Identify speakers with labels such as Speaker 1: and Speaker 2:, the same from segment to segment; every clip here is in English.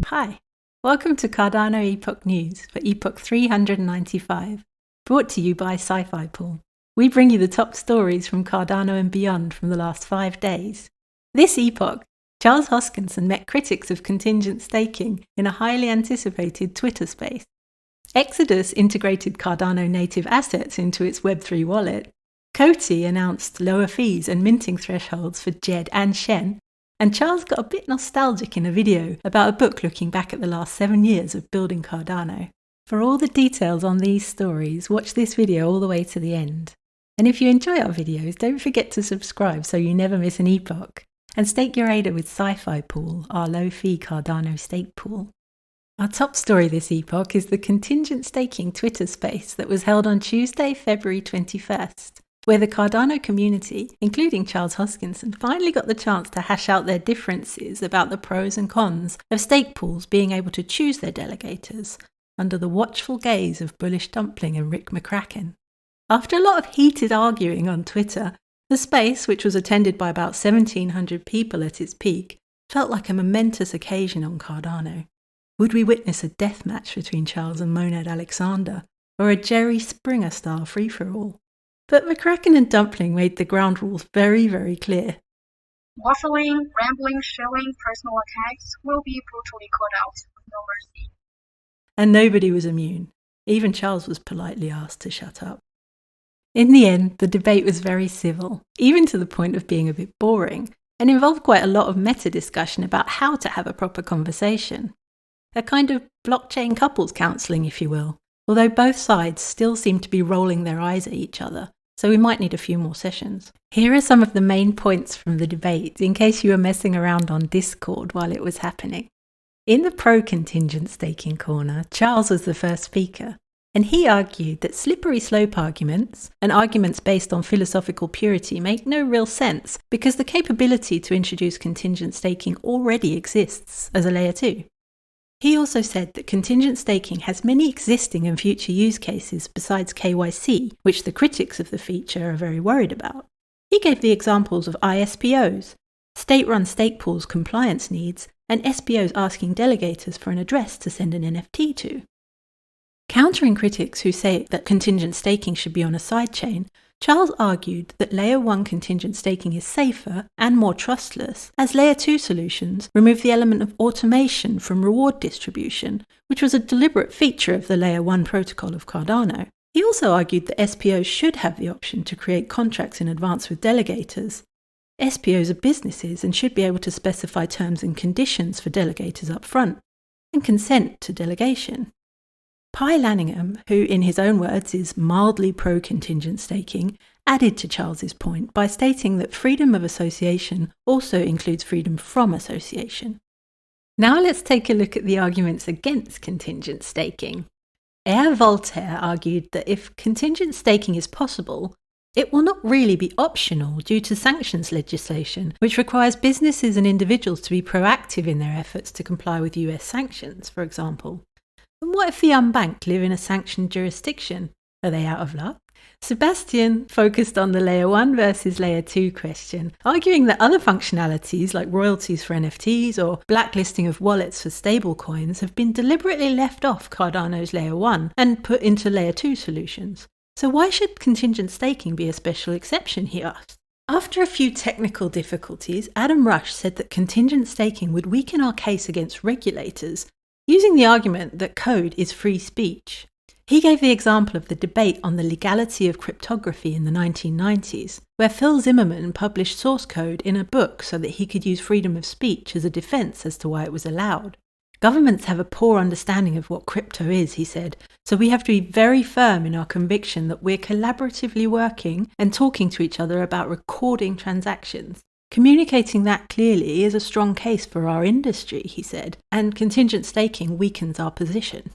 Speaker 1: Hi, welcome to Cardano Epoch News for Epoch 395, brought to you by Sci-Fi Pool. We bring you the top stories from Cardano and beyond from the last 5 days. This epoch, Charles Hoskinson met critics of contingent staking in a highly anticipated Twitter space. Exodus integrated Cardano native assets into its Web3 wallet. Coty announced lower fees and minting thresholds for JED and Shen. And Charles got a bit nostalgic in a video about a book looking back at the last 7 years of building Cardano. For all the details on these stories, watch this video all the way to the end. And if you enjoy our videos, don't forget to subscribe so you never miss an epoch. And stake your ADA with Sci-Fi Pool, our low-fee Cardano stake pool. Our top story this epoch is the contingent staking Twitter space that was held on Tuesday, February 21st. Where the Cardano community, including Charles Hoskinson, finally got the chance to hash out their differences about the pros and cons of stake pools being able to choose their delegators, under the watchful gaze of Bullish Dumpling and Rick McCracken. After a lot of heated arguing on Twitter, the space, which was attended by about 1,700 people at its peak, felt like a momentous occasion on Cardano. Would we witness a death match between Charles and Monad Alexander, or a Jerry Springer-style free-for-all? But McCracken and Dumpling made the ground rules very, very clear.
Speaker 2: Waffling, rambling, shilling, personal attacks will be brutally called out with no mercy.
Speaker 1: And nobody was immune. Even Charles was politely asked to shut up. In the end, the debate was very civil, even to the point of being a bit boring, and involved quite a lot of meta discussion about how to have a proper conversation. A kind of blockchain couples counselling, if you will, although both sides still seem to be rolling their eyes at each other. So we might need a few more sessions. Here are some of the main points from the debate in case you were messing around on Discord while it was happening. In the pro-contingent staking corner, Charles was the first speaker, and he argued that slippery slope arguments and arguments based on philosophical purity make no real sense because the capability to introduce contingent staking already exists as a layer 2. He also said that contingent staking has many existing and future use cases besides KYC, which the critics of the feature are very worried about. He gave the examples of ISPOs, state-run stake pools compliance needs, and SPOs asking delegators for an address to send an NFT to. Countering critics who say that contingent staking should be on a sidechain, Charles argued that Layer 1 contingent staking is safer and more trustless, as Layer 2 solutions remove the element of automation from reward distribution, which was a deliberate feature of the Layer 1 protocol of Cardano. He also argued that SPOs should have the option to create contracts in advance with delegators. SPOs are businesses and should be able to specify terms and conditions for delegators up front, and consent to delegation. Pi Lanningham, who in his own words is mildly pro-contingent staking, added to Charles's point by stating that freedom of association also includes freedom from association. Now let's take a look at the arguments against contingent staking. Air Voltaire argued that if contingent staking is possible, it will not really be optional due to sanctions legislation, which requires businesses and individuals to be proactive in their efforts to comply with US sanctions, for example. And what if the unbanked live in a sanctioned jurisdiction? Are they out of luck? Sebastian focused on the Layer 1 versus Layer 2 question, arguing that other functionalities like royalties for NFTs or blacklisting of wallets for stablecoins have been deliberately left off Cardano's Layer 1 and put into Layer 2 solutions. So why should contingent staking be a special exception, he asked. After a few technical difficulties, Adam Rush said that contingent staking would weaken our case against regulators, using the argument that code is free speech. He gave the example of the debate on the legality of cryptography in the 1990s, where Phil Zimmermann published source code in a book so that he could use freedom of speech as a defense as to why it was allowed. Governments have a poor understanding of what crypto is, he said, so we have to be very firm in our conviction that we're collaboratively working and talking to each other about recording transactions. Communicating that clearly is a strong case for our industry, he said, and contingent staking weakens our position.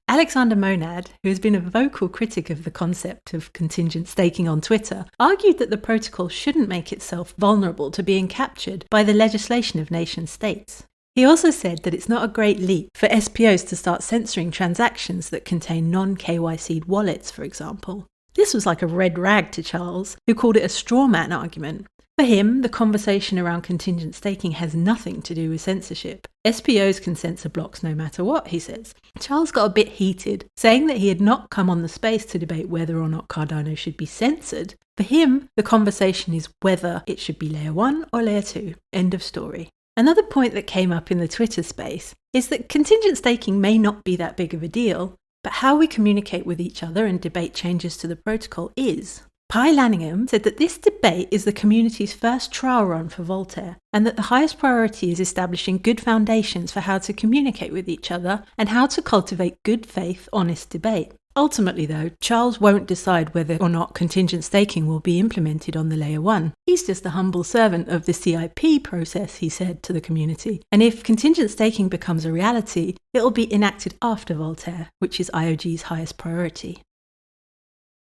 Speaker 1: Alexander Monad, who has been a vocal critic of the concept of contingent staking on Twitter, argued that the protocol shouldn't make itself vulnerable to being captured by the legislation of nation-states. He also said that it's not a great leap for SPOs to start censoring transactions that contain non-KYC'd wallets, for example. This was like a red rag to Charles, who called it a straw man argument. For him, the conversation around contingent staking has nothing to do with censorship. SPOs can censor blocks no matter what, he says. Charles got a bit heated, saying that he had not come on the space to debate whether or not Cardano should be censored. For him, the conversation is whether it should be layer 1 or layer 2. End of story. Another point that came up in the Twitter space is that contingent staking may not be that big of a deal, but how we communicate with each other and debate changes to the protocol is. Pi Lanningham said that this debate is the community's first trial run for Voltaire, and that the highest priority is establishing good foundations for how to communicate with each other and how to cultivate good faith, honest debate. Ultimately, though, Charles won't decide whether or not contingent staking will be implemented on the layer 1. He's just a humble servant of the CIP process, he said to the community. And if contingent staking becomes a reality, it'll be enacted after Voltaire, which is IOG's highest priority.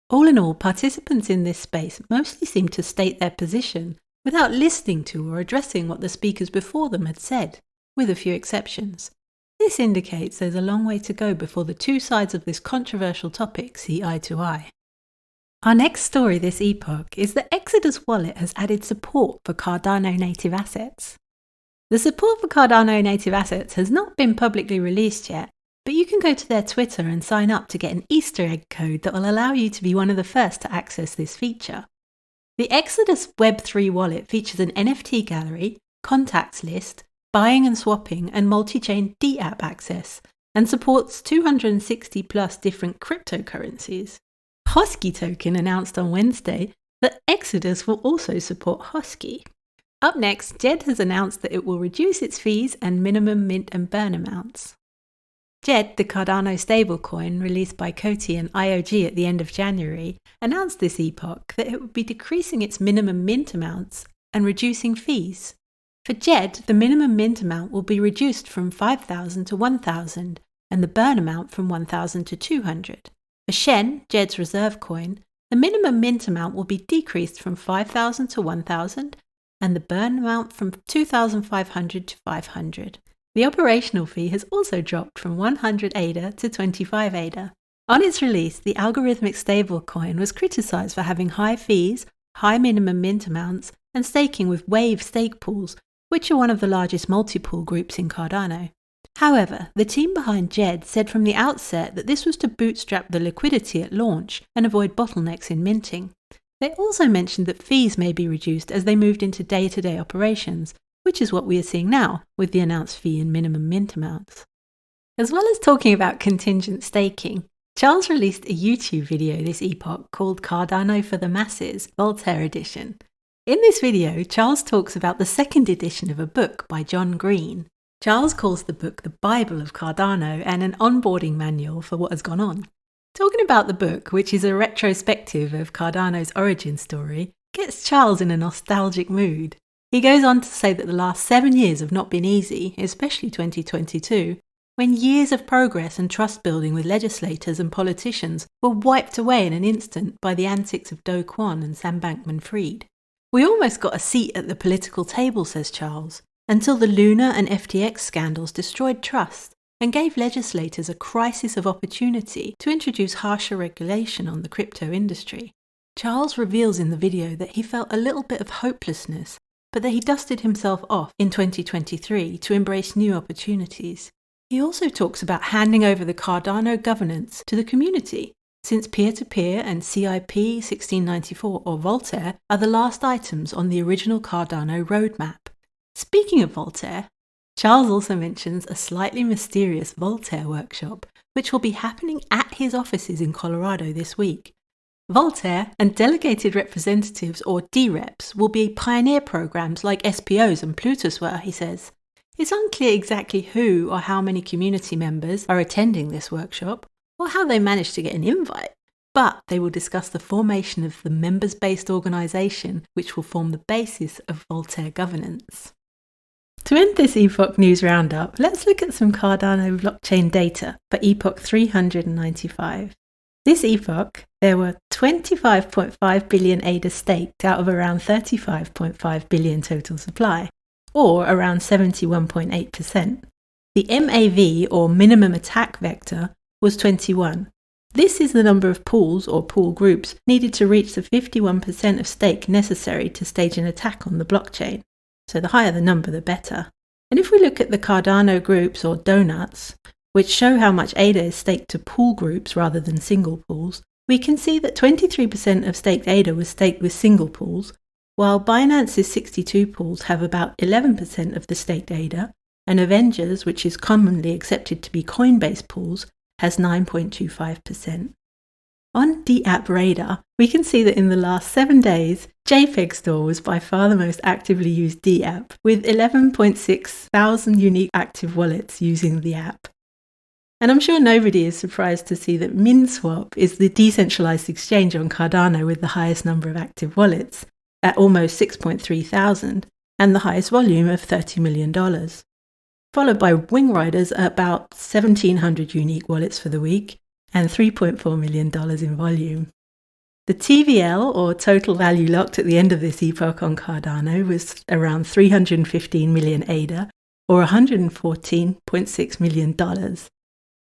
Speaker 1: All in all, participants in this space mostly seem to state their position without listening to or addressing what the speakers before them had said, with a few exceptions. This indicates there's a long way to go before the two sides of this controversial topic see eye to eye. Our next story this epoch is that Exodus Wallet has added support for Cardano native assets. The support for Cardano native assets has not been publicly released yet, but you can go to their Twitter and sign up to get an Easter egg code that will allow you to be one of the first to access this feature. The Exodus Web3 wallet features an NFT gallery, contacts list, buying and swapping, and multi-chain DApp access, and supports 260 plus different cryptocurrencies. Husky Token announced on Wednesday that Exodus will also support Husky. Up next, Jed has announced that it will reduce its fees and minimum mint and burn amounts. Jed, the Cardano stablecoin released by Coty and IOG at the end of January, announced this epoch that it would be decreasing its minimum mint amounts and reducing fees. For Jed, the minimum mint amount will be reduced from 5,000 to 1,000 and the burn amount from 1,000 to 200. For Shen, Jed's reserve coin, the minimum mint amount will be decreased from 5,000 to 1,000 and the burn amount from 2,500 to 500. The operational fee has also dropped from 100 ADA to 25 ADA. On its release, the algorithmic stablecoin was criticised for having high fees, high minimum mint amounts, and staking with Wave stake pools, which are one of the largest multi-pool groups in Cardano. However, the team behind Jed said from the outset that this was to bootstrap the liquidity at launch and avoid bottlenecks in minting. They also mentioned that fees may be reduced as they moved into day-to-day operations, which is what we are seeing now with the announced fee and minimum mint amounts. As well as talking about contingent staking, Charles released a YouTube video this epoch called Cardano for the Masses, Voltaire Edition. In this video, Charles talks about the second edition of a book by John Green. Charles calls the book the Bible of Cardano and an onboarding manual for what has gone on. Talking about the book, which is a retrospective of Cardano's origin story, gets Charles in a nostalgic mood. He goes on to say that the last 7 years have not been easy, especially 2022, when years of progress and trust building with legislators and politicians were wiped away in an instant by the antics of Do Kwon and Sam Bankman-Fried. We almost got a seat at the political table, says Charles, until the Luna and FTX scandals destroyed trust and gave legislators a crisis of opportunity to introduce harsher regulation on the crypto industry. Charles reveals in the video that he felt a little bit of hopelessness, but that he dusted himself off in 2023 to embrace new opportunities. He also talks about handing over the Cardano governance to the community, since peer-to-peer and CIP 1694 or Voltaire are the last items on the original Cardano roadmap. Speaking of Voltaire, Charles also mentions a slightly mysterious Voltaire workshop, which will be happening at his offices in Colorado this week. Voltaire and delegated representatives or DREPs will be pioneer programs like SPOs and Plutus were, he says. It's unclear exactly who or how many community members are attending this workshop or how they managed to get an invite, but they will discuss the formation of the members-based organisation which will form the basis of Voltaire governance. To end this Epoch News Roundup, let's look at some Cardano blockchain data for Epoch 395. This epoch, there were 25.5 billion ADA staked out of around 35.5 billion total supply, or around 71.8%. The MAV, or minimum attack vector, was 21. This is the number of pools or pool groups needed to reach the 51% of stake necessary to stage an attack on the blockchain. So the higher the number, the better. And if we look at the Cardano groups or donuts, which show how much ADA is staked to pool groups rather than single pools, we can see that 23% of staked ADA was staked with single pools, while Binance's 62 pools have about 11% of the staked ADA, and Avengers, which is commonly accepted to be Coinbase pools, has 9.25%. On DApp Radar, we can see that in the last 7 days, JPEG Store was by far the most actively used DApp, with 11.6 thousand unique active wallets using the app. And I'm sure nobody is surprised to see that MinSwap is the decentralized exchange on Cardano with the highest number of active wallets, at almost 6.3 thousand, and the highest volume of $30 million. Followed by Wing Riders at about 1,700 unique wallets for the week, and $3.4 million in volume. The TVL, or total value locked at the end of this epoch on Cardano, was around 315 million ADA, or $114.6 million.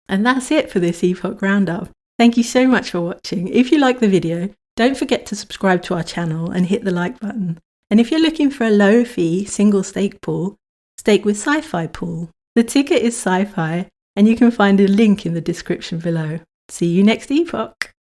Speaker 1: And that's it for this epoch roundup. Thank you so much for watching. If you like the video, don't forget to subscribe to our channel and hit the like button. And if you're looking for a low fee single stake pool, stake with Sci-Fi Pool. The ticker is Sci-Fi, and you can find a link in the description below. See you next epoch.